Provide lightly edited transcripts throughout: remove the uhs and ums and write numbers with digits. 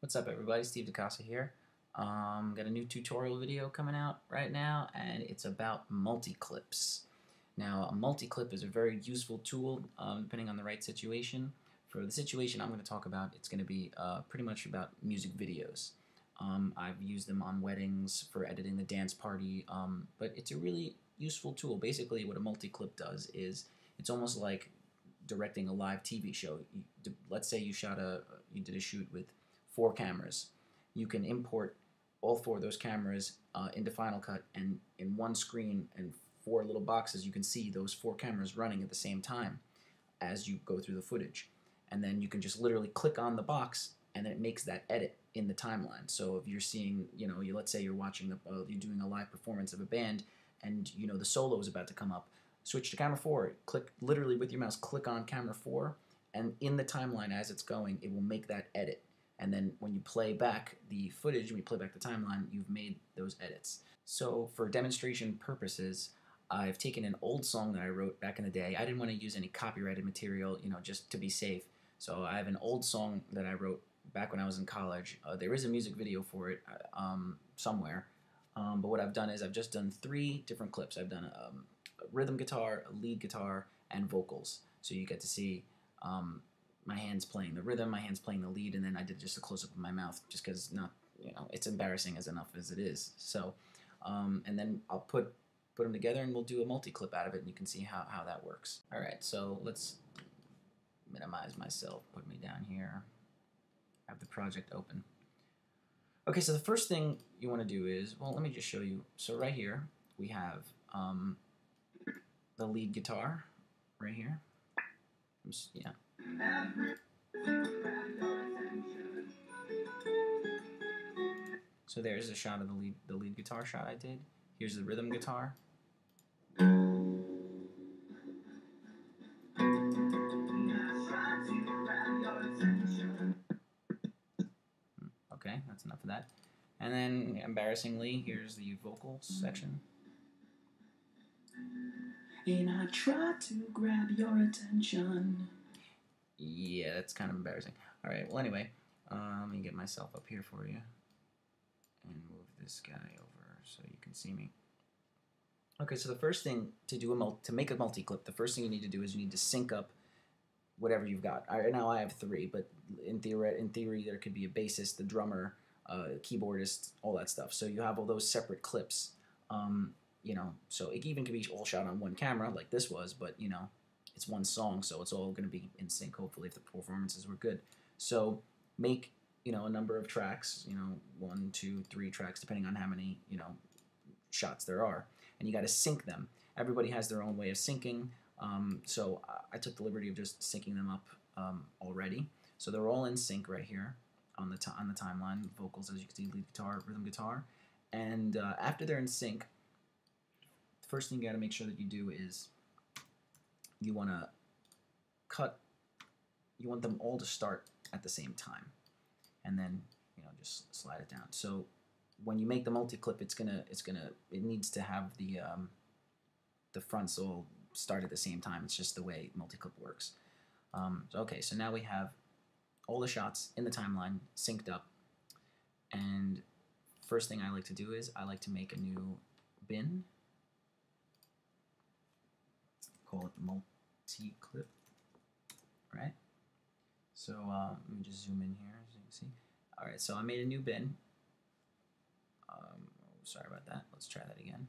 What's up, everybody? Steve DeCasa here. Got a new tutorial video coming out right now, and it's about multiclips. Now, a multiclip is a very useful tool, depending on the right situation. For the situation I'm going to talk about, it's going to be pretty much about music videos. I've used them on weddings for editing the dance party, but it's a really useful tool. Basically, what a multiclip does is it's almost like directing a live TV show. Let's say you did a shoot with 4 cameras. You can import all 4 of those cameras into Final Cut, and in one screen and 4 little boxes, you can see those 4 cameras running at the same time as you go through the footage. And then you can just literally click on the box, and then it makes that edit in the timeline. So if you're seeing, let's say you're watching, you're doing a live performance of a band, and the solo is about to come up, switch to camera 4, click literally with your mouse, click on camera 4, and in the timeline as it's going, it will make that edit. And then when you play back the footage, when you play back the timeline, you've made those edits. So for demonstration purposes, I've taken an old song that I wrote back in the day. I didn't want to use any copyrighted material, just to be safe. So I have an old song that I wrote back when I was in college. There is a music video for it somewhere. But what I've done is I've just done 3 different clips. I've done a rhythm guitar, a lead guitar, and vocals. So you get to see my hands playing the rhythm, my hands playing the lead, and then I did just a close-up of my mouth, just because it's embarrassing as enough as it is. So, and then I'll put them together, and we'll do a multi-clip out of it, and you can see how that works. All right, so let's minimize myself, put me down here, have the project open. Okay, so the first thing you want to do is, well, let me just show you. So right here, we have the lead guitar right here. Yeah. So there's a shot of the lead guitar shot I did. Here's the rhythm guitar. Okay, that's enough of that. And then, embarrassingly, here's the vocals section. And I try to grab your attention. Yeah, that's kind of embarrassing. All right, well, anyway, let me get myself up here for you and move this guy over so you can see me. Okay, so the first thing to make a multi-clip, the first thing you need to do is you need to sync up whatever you've got. Right now I have 3, but in theory there could be a bassist, the drummer, keyboardist, all that stuff. So you have all those separate clips. So it even could be all shot on one camera like this was, but it's one song, so it's all going to be in sync, hopefully, if the performances were good. So make a number of tracks, 1, 2, 3 tracks, depending on how many shots there are, and you got to sync them. Everybody has their own way of syncing. So I took the liberty of just syncing them up already. So they're all in sync right here on the timeline. Vocals, as you can see, lead guitar, rhythm guitar, and after they're in sync, the first thing you got to make sure that you do is you want to you want them all to start at the same time, and then just slide it down. So when you make the multi-clip, it needs to have the fronts all start at the same time. It's just the way multi-clip works. Okay, so now we have all the shots in the timeline synced up, and first thing I like to do is I like to make a new bin. Call it Multiclip, right? So let me just zoom in here so you can see. All right, so I made a new bin. Sorry about that. Let's try that again.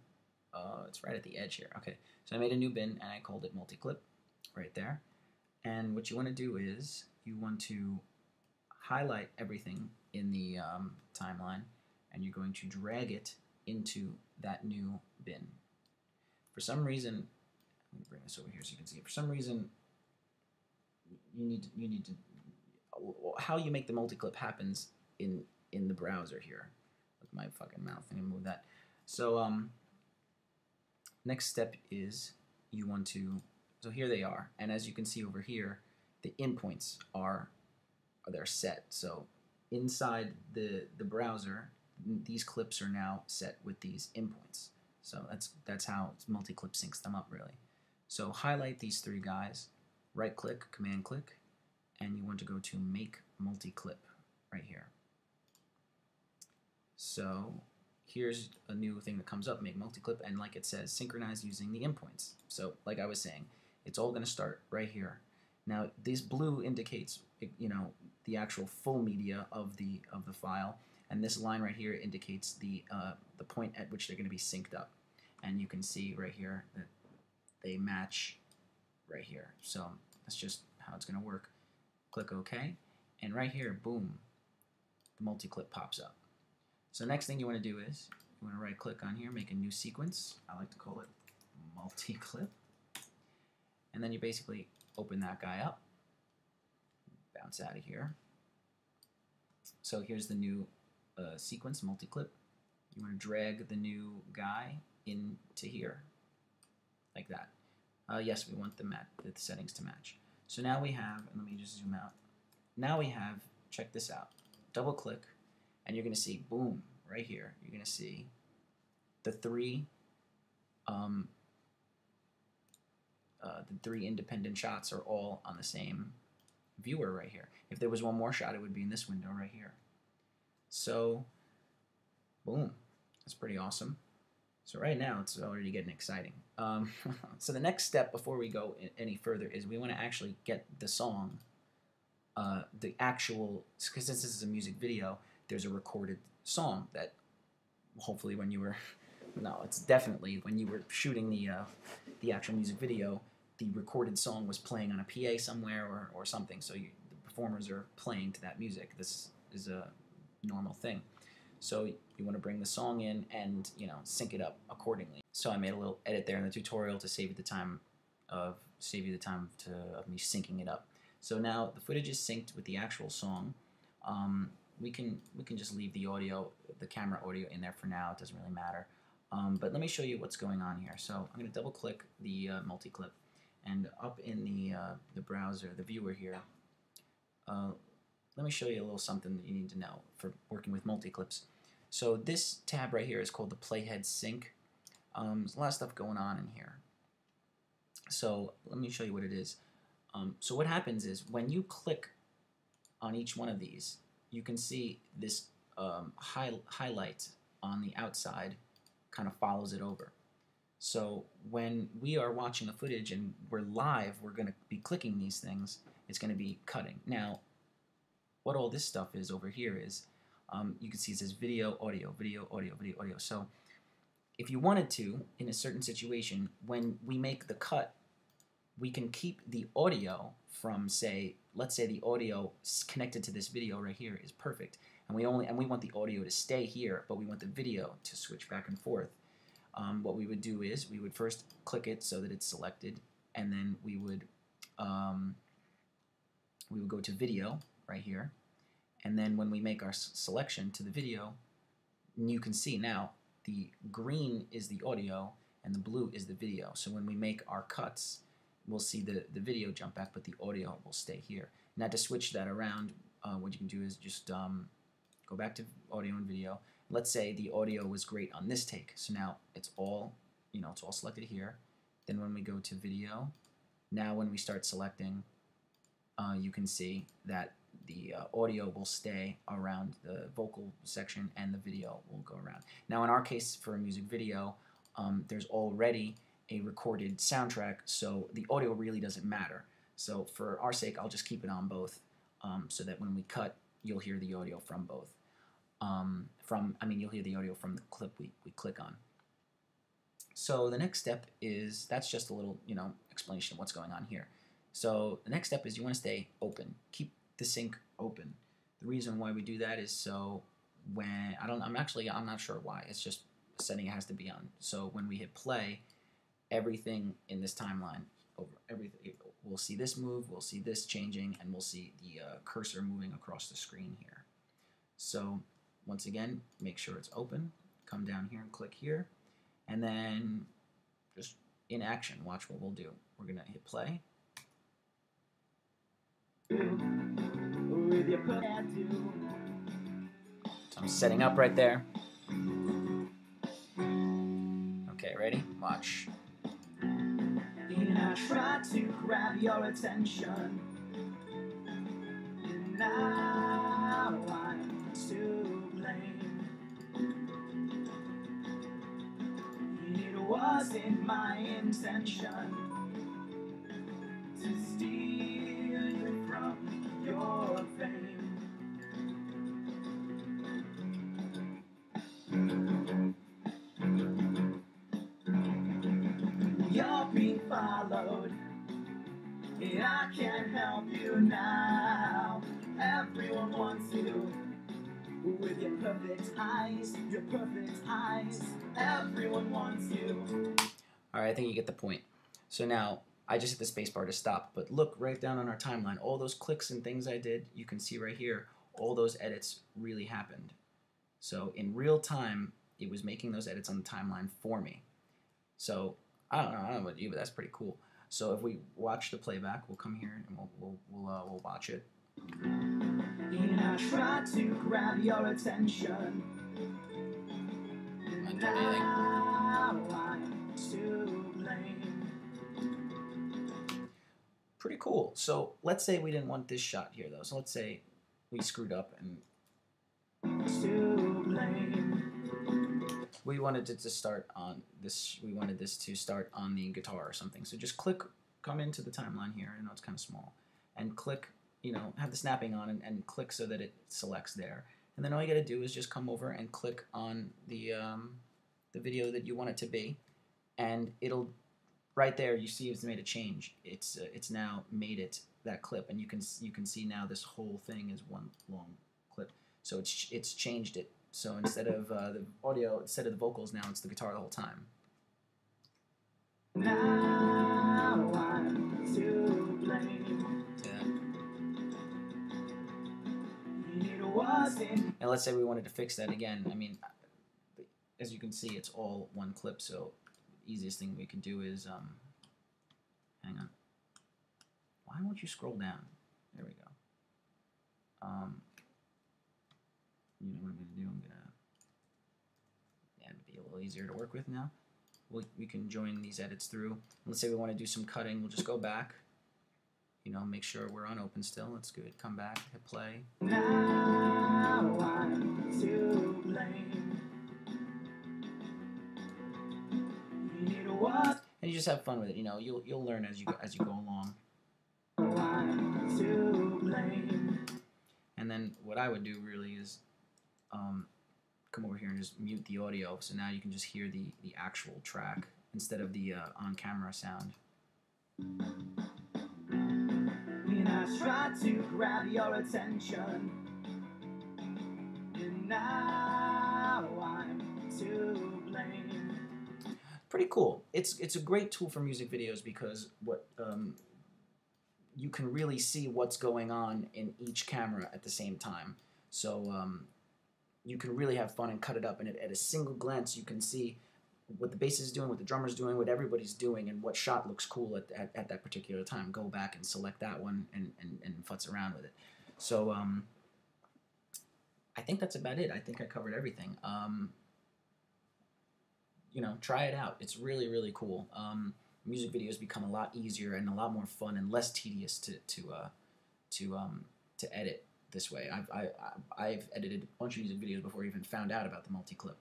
It's right at the edge here. Okay, so I made a new bin and I called it Multiclip right there. And what you want to do is you want to highlight everything in the timeline, and you're going to drag it into that new bin. For some reason, let me bring this over here so you can see it. For some reason, you need to how you make the multi-clip happens in the browser here. With my fucking mouth, I'm gonna move that. So next step is you want to. So here they are, and as you can see over here, the endpoints they're set. So inside the browser, these clips are now set with these endpoints. So that's how multi-clip syncs them up, really. So highlight these 3 guys, right click, command click, and you want to go to make multi-clip right here. So here's a new thing that comes up, make multi-clip, and like it says, synchronize using the endpoints. So like I was saying, it's all going to start right here. Now this blue indicates, you know, the actual full media of the file, and this line right here indicates the point at which they're going to be synced up. And you can see right here that they match right here. So that's just how it's going to work. Click OK, and right here, boom, the multi-clip pops up. So next thing you want to do is you want to right click on here, make a new sequence. I like to call it multi-clip. And then you basically open that guy up, bounce out of here. So here's the new sequence, multi-clip. You want to drag the new guy into here, like that. Yes, we want the settings to match. So now we have, and let me just zoom out. Now we have, check this out. Double click, and you're going to see, boom, right here. You're going to see the three independent shots are all on the same viewer right here. If there was one more shot, it would be in this window right here. So, boom, that's pretty awesome. So right now, it's already getting exciting. So the next step before we go any further is we want to actually get the song, the actual, because since this is a music video, there's a recorded song that hopefully when you were, no, it's definitely when you were shooting the actual music video, the recorded song was playing on a PA somewhere or something, so the performers are playing to that music. This is a normal thing. So you want to bring the song in and, you know, sync it up accordingly. So I made a little edit there in the tutorial to save you the time of me syncing it up. So now the footage is synced with the actual song. We can just leave the audio, the camera audio in there for now. It doesn't really matter. But let me show you what's going on here. So I'm going to double click the multi-clip, and up in the browser, the viewer here, let me show you a little something that you need to know for working with multi-clips. So this tab right here is called the Playhead Sync. There's a lot of stuff going on in here. So let me show you what it is. So what happens is when you click on each one of these, you can see this highlight on the outside kind of follows it over. So when we are watching the footage and we're live, we're going to be clicking these things. It's going to be cutting. Now, what all this stuff is over here is, you can see it says video, audio, video, audio, video, audio. So if you wanted to, in a certain situation, when we make the cut, we can keep the audio from, say, let's say the audio connected to this video right here is perfect, and we want the audio to stay here, but we want the video to switch back and forth. What we would do is we would first click it so that it's selected, and then we would go to video right here, and then when we make our selection to the video, you can see now the green is the audio and the blue is the video. So when we make our cuts, we'll see the video jump back, but the audio will stay here. Now to switch that around, what you can do is just go back to audio and video. Let's say the audio was great on this take, so now it's all, it's all selected here. Then when we go to video, now when we start selecting, you can see that the audio will stay around the vocal section and the video will go around. Now in our case, for a music video, there's already a recorded soundtrack, so the audio really doesn't matter. So for our sake, I'll just keep it on both, so that when we cut, you'll hear the audio from both. You'll hear the audio from the clip we click on. So the next step is, that's just a little, explanation of what's going on here. So the next step is you want to stay open. Keep the sync open. The reason why we do that is so when, I'm not sure why. It's just a setting it has to be on. So when we hit play, everything in this timeline, we'll see this move, we'll see this changing, and we'll see the cursor moving across the screen here. So once again, make sure it's open. Come down here and click here, and then just in action, watch what we'll do. We're gonna hit play. So I'm setting up right there. Okay, ready? Watch. I tried to grab your attention, and now I'm to blame. wasn't my intention to steal you from your fame. You're being followed, and I can't help you now. Everyone wants you with your perfect eyes, your perfect eyes. Everyone wants you. All right, I think you get the point. So now, I just hit the space bar to stop, but look right down on our timeline. All those clicks and things I did, you can see right here, all those edits really happened. So in real time, it was making those edits on the timeline for me. So I don't know about you, but that's pretty cool. So if we watch the playback, we'll come here and we'll watch it. And I tried to grab your attention. Not doing anything. I'm to blame. Pretty cool. So let's say we didn't want this shot here though. So let's say we screwed up and to blame. We wanted it to start on this. We wanted this to start on the guitar or something. So just click, come into the timeline here. I know it's kind of small, and click. You know, have the snapping on and click so that it selects there. And then all you got to do is just come over and click on the video that you want it to be, and it'll right there. You see it's made a change. It's now made it that clip, and you can see now this whole thing is one long clip. So it's changed it. So instead of the audio, instead of the vocals, now it's the guitar the whole time. Now I'm to blame. And let's say we wanted to fix that again. I mean, as you can see, it's all one clip. So the easiest thing we can do is, hang on. Why won't you scroll down? There we go. You know what I'm going to do? I'm going to be a little easier to work with now. We can join these edits through. Let's say we want to do some cutting. We'll just go back. You know, make sure we're on open still. That's good. Come back, hit play. Now I'm to blame. And you just have fun with it. You know, you'll learn as you go along. I'm to blame. And then what I would do really is come over here and just mute the audio. So now you can just hear the actual track instead of the on-camera sound. And I tried to grab your attention, and now I'm to blame. Pretty cool. It's a great tool for music videos because you can really see what's going on in each camera at the same time. So you can really have fun and cut it up, and at a single glance you can see what the bass is doing, what the drummer's doing, what everybody's doing, and what shot looks cool at that particular time. Go back and select that one and futz around with it. So I think that's about it. I think I covered everything. You know, try it out. It's really, really cool. Music videos become a lot easier and a lot more fun and less tedious to edit this way. I've edited a bunch of music videos before I even found out about the multi-clip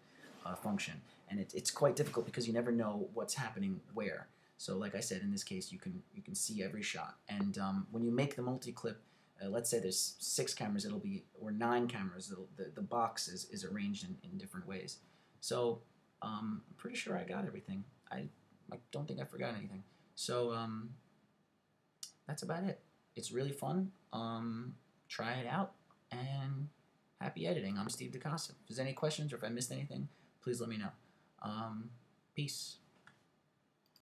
function, and it's quite difficult because you never know what's happening where. So like I said, in this case, you can see every shot, and when you make the multi-clip, let's say there's 6 cameras, or 9 cameras, the box is arranged in different ways. So I'm pretty sure I got everything. I don't think I forgot anything. So that's about it. It's really fun. Try it out, and happy editing. I'm Steve DeCosta. If there's any questions or if I missed anything, please let me know. Peace.